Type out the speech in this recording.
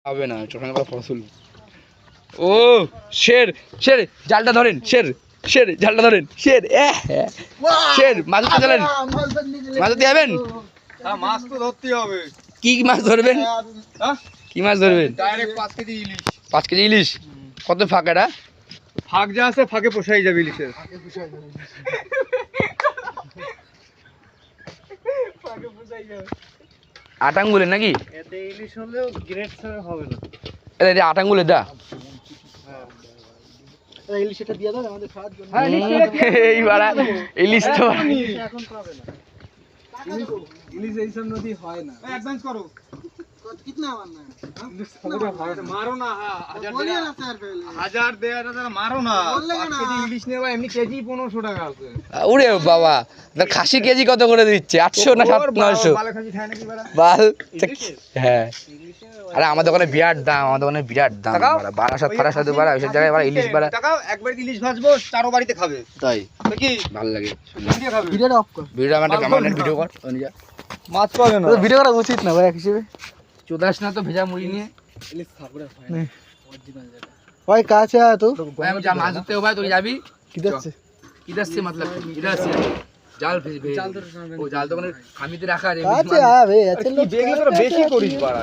হবে না চোখান করা ফসল। ও শের শের জালটা ধরেন, শের শের জালটা ধরেন, শের শের মাছ ধরতে চলেন, মাছ ধরতে যাবেন? মাছ তো ধরতে হবে। কি মাছ ধরবেন? কি মাছ ধরবেন? ডাইরেক্ট 5 কেজি ইলিশ। 5 কেজি ইলিশ? কত ফাঁক এটা? ফাঁক যা আছে ফাঁকে পোষাই যাবে ইলিশের। আটাঙ্গুলের নাকি? এতে ইলিশ হলেও গ্রেড ছাড়া হবে না। এটা আটাঙ্গুলের দা? ইলিশ এটা দিয়ে দাও আমাদের খাওয়ার জন্য। এই বাড়া ইলিশ তো এখন পাবে না। ইলিশ এই সব নদী হয় না। অ্যাডভান্স করো। कितना मारना है? मारो ना। 1000 1000 मारो ना। 5 কেজি ইলিশ নেবা এমনি কেজি 1500 টাকা আছে। ওরে বাবা, খাসি কেজি কত করে দিচ্ছে? 800 না 900? বালে খাসি খায় নাকি বাড়া? বাল হ্যাঁ। আরে আমাদের ওখানে বিরাট দাম, আমাদের ওখানে বিরাট দাম বাড়া। বারাসাত ফারাসাত বাড়া ওইসব জায়গায় বাড়া ইলিশ বাড়া। টাকাও একবার ইলিশ ভাজবো চারো বাড়িতে খাবে। তাই কি ভালো লাগে। দিয়ে খাবে। ভিডিওটা অফ কর। ভিডিও আমাদের পার্মানেন্ট ভিডিও কর অনুজা। মাছ পাবে না। তো ভিডিও করা উচিত না ভাই এক হিসেবে। চোদাস না তো ভেজা মুড়ি নিয়ে। ইলিশ থাকবে হয় না অরিজিনাল যেটা। ভাই কাছে আয় তো। ভাই আমি যা মাছ ধরতে হবে ভাই, তুই যাবি? किधर से? इधर से मतलब इधर से जाल भेज। জাল তো वो जाल तो मैंने खामी ते रखा है। কাছে আয় ভাই, আচ্ছা কি দেখলে তোরা বেশি করিস বাড়া।